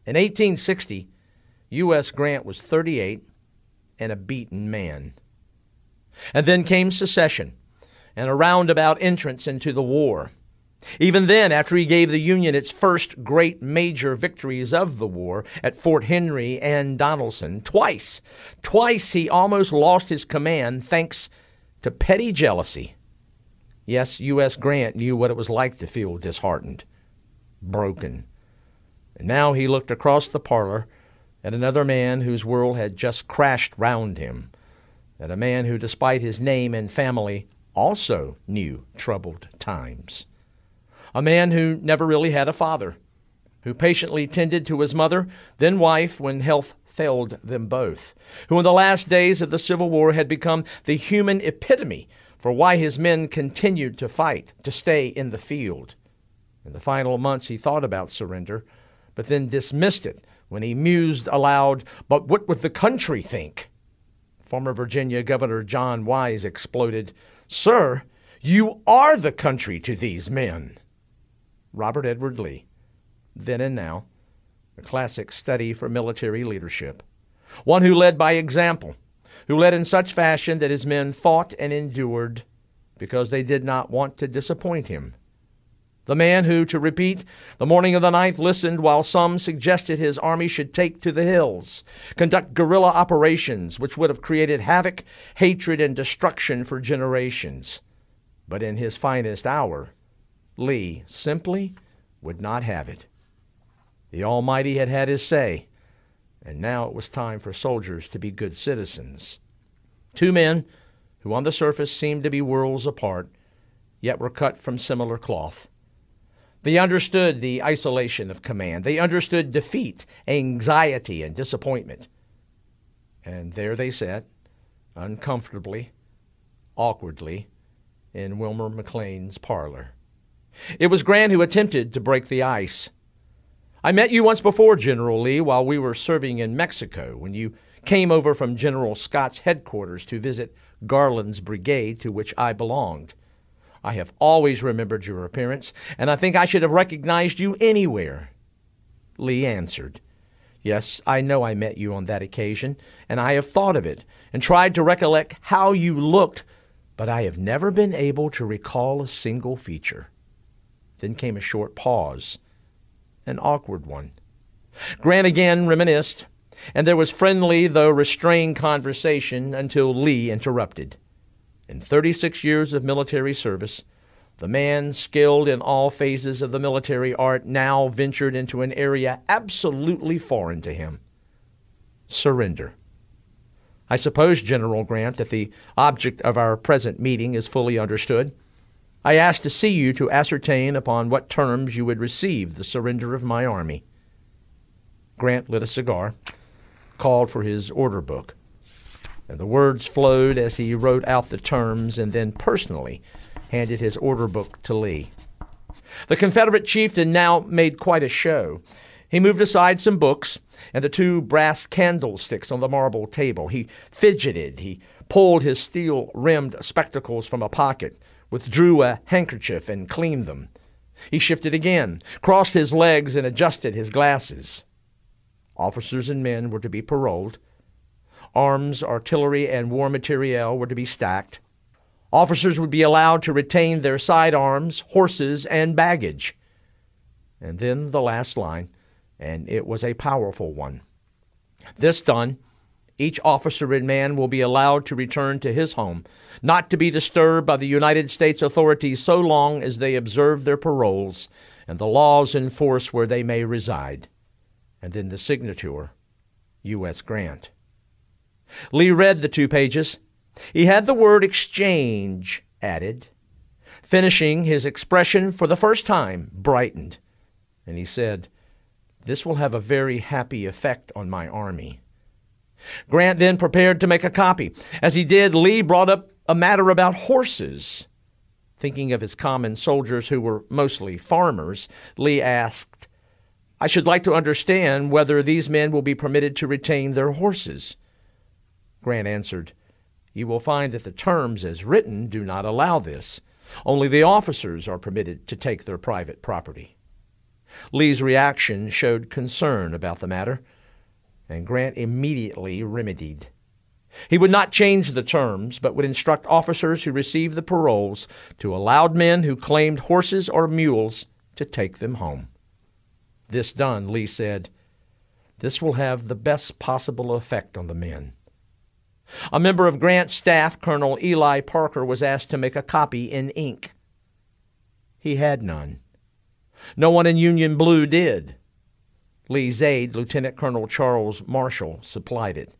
In 1860, U.S. Grant was 38 and a beaten man. And then came secession and a roundabout entrance into the war. Even then, after he gave the Union its first great major victories of the war at Fort Henry and Donelson, twice he almost lost his command thanks to petty jealousy. Yes, U.S. Grant knew what it was like to feel disheartened, broken. And now he looked across the parlor at another man whose world had just crashed round him, at a man who, despite his name and family, also knew troubled times. A man who never really had a father, who patiently tended to his mother, then wife, when health failed them both, who in the last days of the Civil War had become the human epitome for why his men continued to fight, to stay in the field. In the final months he thought about surrender, but then dismissed it when he mused aloud, "But what would the country think?" Former Virginia Governor John Wise exploded, "Sir, you are the country to these men." Robert Edward Lee, then and now, a classic study for military leadership. One who led by example, who led in such fashion that his men fought and endured because they did not want to disappoint him. The man who, to repeat, the morning of the 9th listened while some suggested his army should take to the hills, conduct guerrilla operations which would have created havoc, hatred, and destruction for generations. But in his finest hour, Lee simply would not have it. The Almighty had had his say, and now it was time for soldiers to be good citizens. Two men who on the surface seemed to be worlds apart, yet were cut from similar cloth. They understood the isolation of command. They understood defeat, anxiety, and disappointment. And there they sat, uncomfortably, awkwardly, in Wilmer McLean's parlor. It was Grant who attempted to break the ice. "I met you once before, General Lee, while we were serving in Mexico, when you came over from General Scott's headquarters to visit Garland's brigade, to which I belonged. I have always remembered your appearance, and I think I should have recognized you anywhere." Lee answered, "Yes, I know I met you on that occasion, and I have thought of it, and tried to recollect how you looked, but I have never been able to recall a single feature." Then came a short pause, an awkward one. Grant again reminisced, and there was friendly though restrained conversation until Lee interrupted. In 36 years of military service, the man skilled in all phases of the military art now ventured into an area absolutely foreign to him: surrender. "I suppose, General Grant, that the object of our present meeting is fully understood. I asked to see you to ascertain upon what terms you would receive the surrender of my army." Grant lit a cigar, called for his order book, and the words flowed as he wrote out the terms and then personally handed his order book to Lee. The Confederate chieftain now made quite a show. He moved aside some books and the two brass candlesticks on the marble table. He fidgeted. He pulled his steel-rimmed spectacles from a pocket, withdrew a handkerchief and cleaned them. He shifted again, crossed his legs, and adjusted his glasses. Officers and men were to be paroled. Arms, artillery, and war materiel were to be stacked. Officers would be allowed to retain their sidearms, horses, and baggage. And then the last line, and it was a powerful one. This done, each officer and man will be allowed to return to his home, not to be disturbed by the United States authorities so long as they observe their paroles and the laws in force where they may reside. And then the signature, U.S. Grant. Lee read the 2 pages. He had the word exchange added. Finishing, his expression for the first time brightened, and he said, "This will have a very happy effect on my army." Grant then prepared to make a copy. As he did, Lee brought up a matter about horses. Thinking of his common soldiers who were mostly farmers, Lee asked, "I should like to understand whether these men will be permitted to retain their horses." Grant answered, "You will find that the terms as written do not allow this. Only the officers are permitted to take their private property." Lee's reaction showed concern about the matter, and Grant immediately remedied. He would not change the terms, but would instruct officers who received the paroles to allow men who claimed horses or mules to take them home. This done, Lee said, "This will have the best possible effect on the men." A member of Grant's staff, Colonel Eli Parker, was asked to make a copy in ink. He had none. No one in Union Blue did. Lee's aide, Lieutenant Colonel Charles Marshall, supplied it.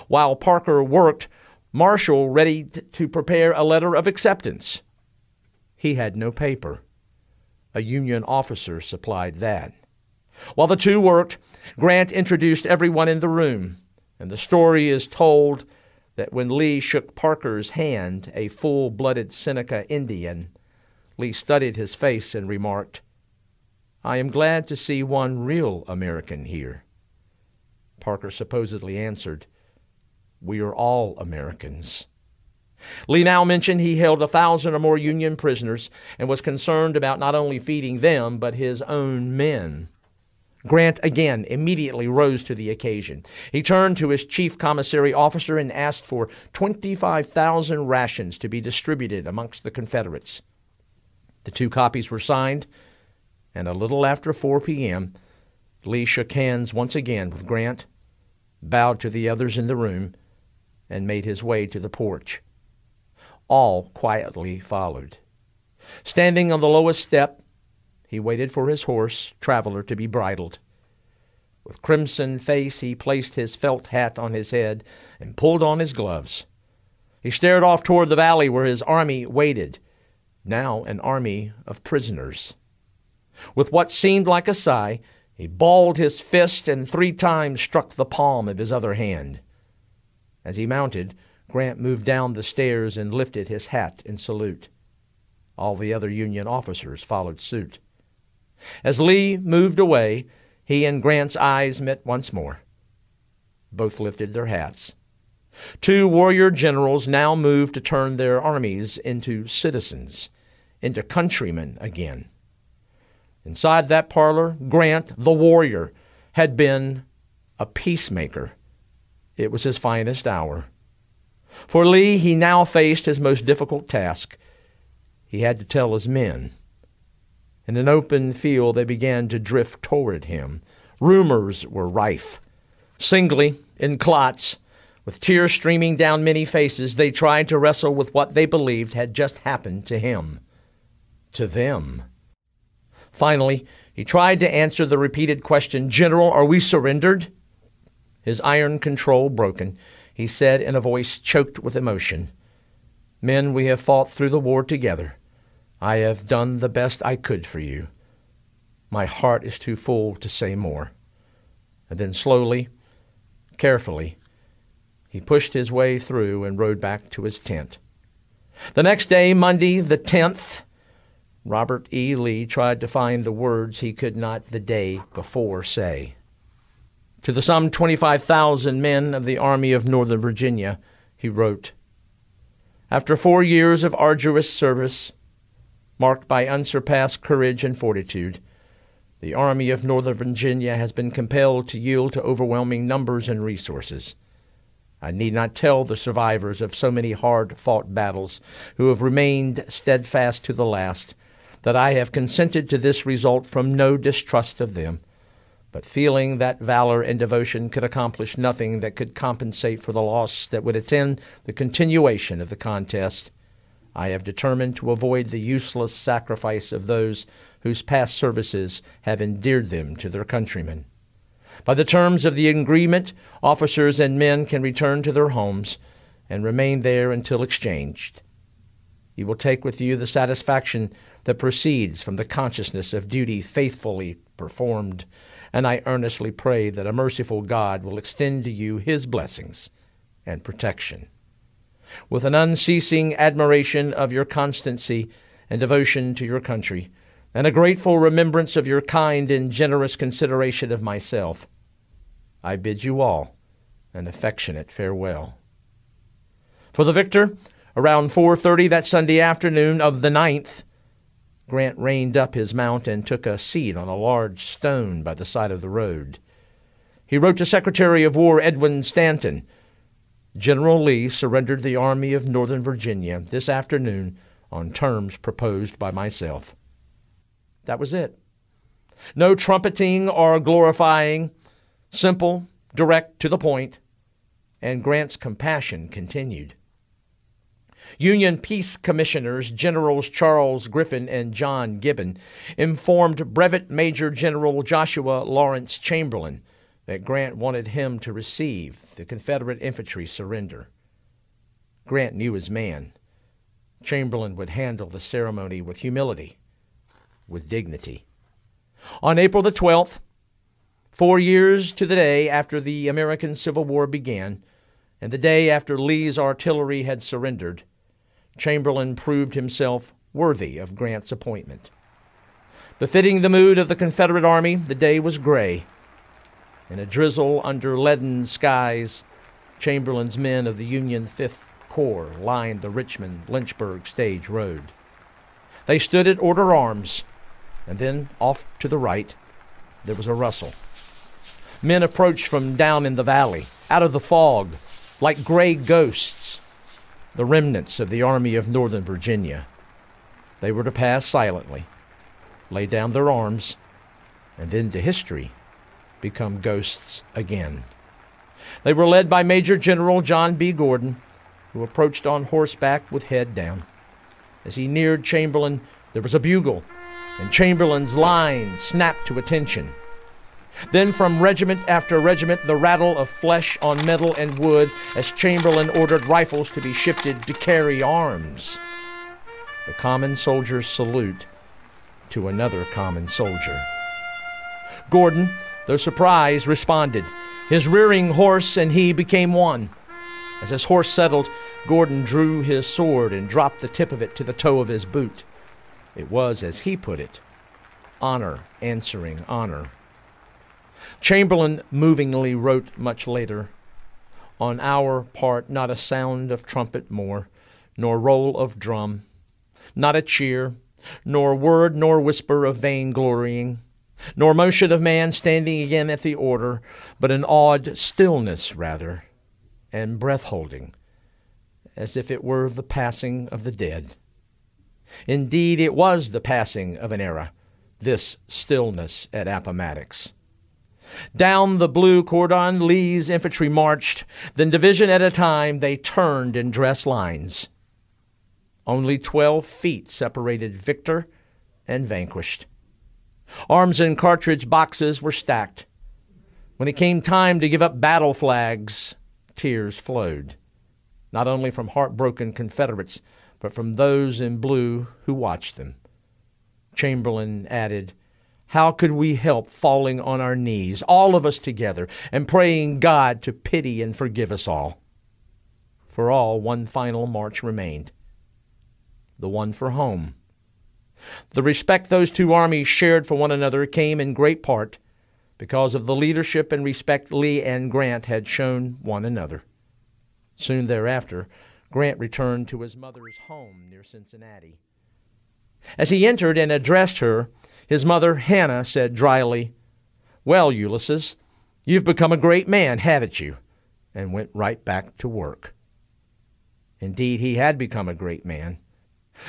While Parker worked, Marshall ready to prepare a letter of acceptance. He had no paper. A Union officer supplied that. While the two worked, Grant introduced everyone in the room, and the story is told that when Lee shook Parker's hand, a full-blooded Seneca Indian, Lee studied his face and remarked, "I am glad to see one real American here." Parker supposedly answered, "We are all Americans." Lee now mentioned he held 1,000 or more Union prisoners and was concerned about not only feeding them, but his own men. Grant again immediately rose to the occasion. He turned to his chief commissary officer and asked for 25,000 rations to be distributed amongst the Confederates. The 2 copies were signed, and a little after 4 p.m., Lee shook hands once again with Grant, bowed to the others in the room, and made his way to the porch. All quietly followed. Standing on the lowest step, he waited for his horse, Traveler, to be bridled. With crimson face, he placed his felt hat on his head and pulled on his gloves. He stared off toward the valley where his army waited, now an army of prisoners. With what seemed like a sigh, he balled his fist and 3 times struck the palm of his other hand. As he mounted, Grant moved down the stairs and lifted his hat in salute. All the other Union officers followed suit. As Lee moved away, he and Grant's eyes met once more. Both lifted their hats. 2 warrior generals now moved to turn their armies into citizens, into countrymen again. Inside that parlor, Grant, the warrior, had been a peacemaker. It was his finest hour. For Lee, he now faced his most difficult task. He had to tell his men. In an open field, they began to drift toward him. Rumors were rife. Singly, in clots, with tears streaming down many faces, they tried to wrestle with what they believed had just happened to him, to them. Finally, he tried to answer the repeated question, "General, are we surrendered?" His iron control broken, he said in a voice choked with emotion, "Men, we have fought through the war together. I have done the best I could for you. My heart is too full to say more." And then slowly, carefully, he pushed his way through and rode back to his tent. The next day, Monday the 10th, Robert E. Lee tried to find the words he could not the day before say. To the some 25,000 men of the Army of Northern Virginia, he wrote, "After 4 years of arduous service, marked by unsurpassed courage and fortitude, the Army of Northern Virginia has been compelled to yield to overwhelming numbers and resources. I need not tell the survivors of so many hard-fought battles who have remained steadfast to the last that I have consented to this result from no distrust of them, but feeling that valor and devotion could accomplish nothing that could compensate for the loss that would attend the continuation of the contest, I have determined to avoid the useless sacrifice of those whose past services have endeared them to their countrymen. By the terms of the agreement, officers and men can return to their homes and remain there until exchanged. You will take with you the satisfaction that proceeds from the consciousness of duty faithfully performed, and I earnestly pray that a merciful God will extend to you His blessings and protection. With an unceasing admiration of your constancy and devotion to your country, and a grateful remembrance of your kind and generous consideration of myself, I bid you all an affectionate farewell." For the victor, around 4:30 that Sunday afternoon of the 9th, Grant reined up his mount and took a seat on a large stone by the side of the road. He wrote to Secretary of War Edwin Stanton, "General Lee surrendered the Army of Northern Virginia this afternoon on terms proposed by myself." That was it. No trumpeting or glorifying, simple, direct, to the point, and Grant's compassion continued. Union Peace Commissioners Generals Charles Griffin and John Gibbon informed Brevet Major General Joshua Lawrence Chamberlain that Grant wanted him to receive the Confederate infantry surrender. Grant knew his man. Chamberlain would handle the ceremony with humility, with dignity. On April the 12th, 4 years to the day after the American Civil War began, and the day after Lee's artillery had surrendered, Chamberlain proved himself worthy of Grant's appointment. Befitting the mood of the Confederate Army, the day was gray. In a drizzle under leaden skies, Chamberlain's men of the Union 5th Corps lined the Richmond-Lynchburg stage road. They stood at order arms, and then off to the right there was a rustle. Men approached from down in the valley, out of the fog, like gray ghosts, the remnants of the Army of Northern Virginia. They were to pass silently, lay down their arms, and then to history become ghosts again. They were led by Major General John B. Gordon, who approached on horseback with head down. As he neared Chamberlain, there was a bugle, and Chamberlain's line snapped to attention. Then from regiment after regiment, the rattle of flesh on metal and wood as Chamberlain ordered rifles to be shifted to carry arms. The common soldier's salute to another common soldier. Gordon, though surprised, responded. His rearing horse and he became one. As his horse settled, Gordon drew his sword and dropped the tip of it to the toe of his boot. It was, as he put it, honor answering honor. Chamberlain movingly wrote much later, "On our part not a sound of trumpet more, nor roll of drum, not a cheer, nor word nor whisper of vain glorying, nor motion of man standing again at the order, but an awed stillness rather, and breath-holding, as if it were the passing of the dead." Indeed, it was the passing of an era, this stillness at Appomattox. Down the blue cordon Lee's infantry marched, then division at a time they turned in dress lines. Only 12 feet separated victor and vanquished. Arms and cartridge boxes were stacked. When it came time to give up battle flags, tears flowed, not only from heartbroken Confederates, but from those in blue who watched them. Chamberlain added, "How could we help falling on our knees, all of us together, and praying God to pity and forgive us all?" For all, one final march remained, the one for home. The respect those two armies shared for one another came in great part because of the leadership and respect Lee and Grant had shown one another. Soon thereafter, Grant returned to his mother's home near Cincinnati. As he entered and addressed her, his mother, Hannah, said dryly, "Well, Ulysses, you've become a great man, haven't you?" and went right back to work. Indeed, he had become a great man.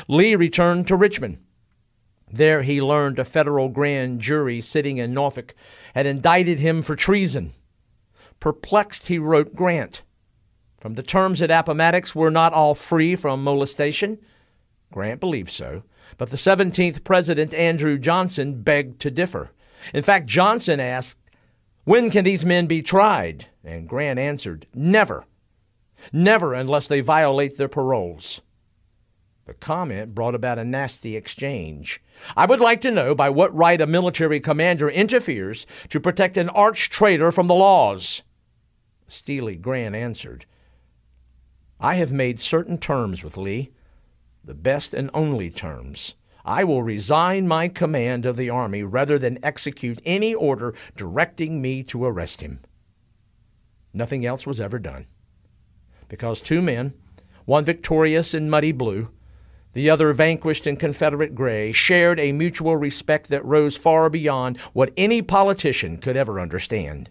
Lee returned to Richmond. There he learned a federal grand jury sitting in Norfolk had indicted him for treason. Perplexed, he wrote Grant. From the terms at Appomattox were not all free from molestation. Grant believed so, but the 17th President, Andrew Johnson, begged to differ. In fact, Johnson asked, "When can these men be tried?" And Grant answered, "Never. Never unless they violate their paroles." The comment brought about a nasty exchange. "I would like to know by what right a military commander interferes to protect an arch traitor from the laws." Steely Grant answered, "I have made certain terms with Lee, the best and only terms. I will resign my command of the army rather than execute any order directing me to arrest him." Nothing else was ever done, because two men, one victorious in muddy blue, The other, vanquished in Confederate gray, shared a mutual respect that rose far beyond what any politician could ever understand.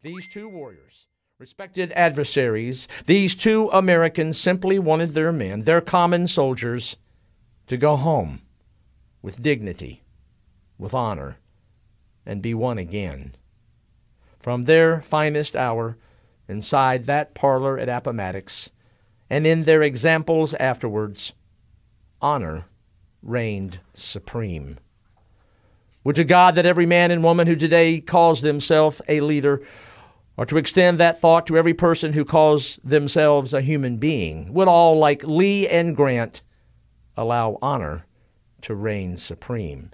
These two warriors, respected adversaries, these two Americans simply wanted their men, their common soldiers, to go home with dignity, with honor, and be one again. From their finest hour, inside that parlor at Appomattox, and in their examples afterwards, honor reigned supreme. Would to God that every man and woman who today calls themselves a leader, or to extend that thought to every person who calls themselves a human being, would all, like Lee and Grant, allow honor to reign supreme.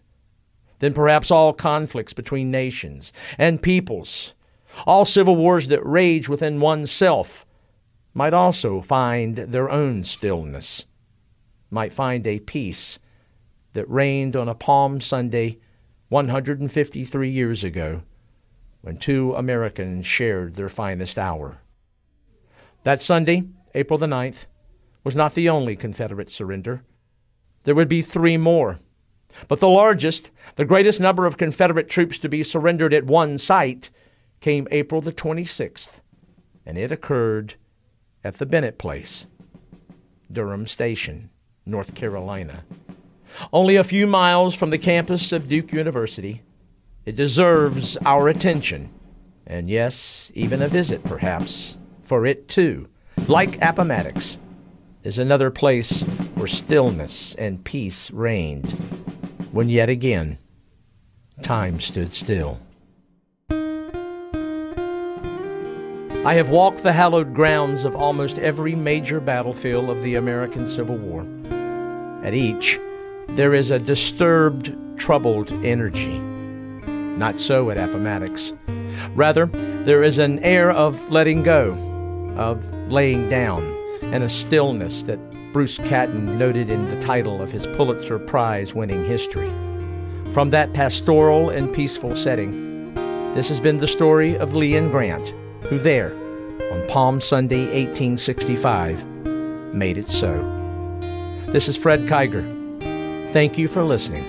Then perhaps all conflicts between nations and peoples, all civil wars that rage within oneself, might also find their own stillness, might find a peace that reigned on a Palm Sunday 153 years ago, when two Americans shared their finest hour. That Sunday, April the 9th, was not the only Confederate surrender. There would be 3 more. But the largest, the greatest number of Confederate troops to be surrendered at one site came April the 26th, and it occurred at the Bennett Place, Durham Station, North Carolina. Only a few miles from the campus of Duke University, it deserves our attention, and yes, even a visit perhaps, for it too, like Appomattox, is another place where stillness and peace reigned, when yet again time stood still. I have walked the hallowed grounds of almost every major battlefield of the American Civil War. At each, there is a disturbed, troubled energy. Not so at Appomattox. Rather, there is an air of letting go, of laying down, and a stillness that Bruce Catton noted in the title of his Pulitzer Prize-winning history. From that pastoral and peaceful setting, this has been the story of Lee and Grant, who there, on Palm Sunday, 1865, made it so. This is Fred Kieger. Thank you for listening.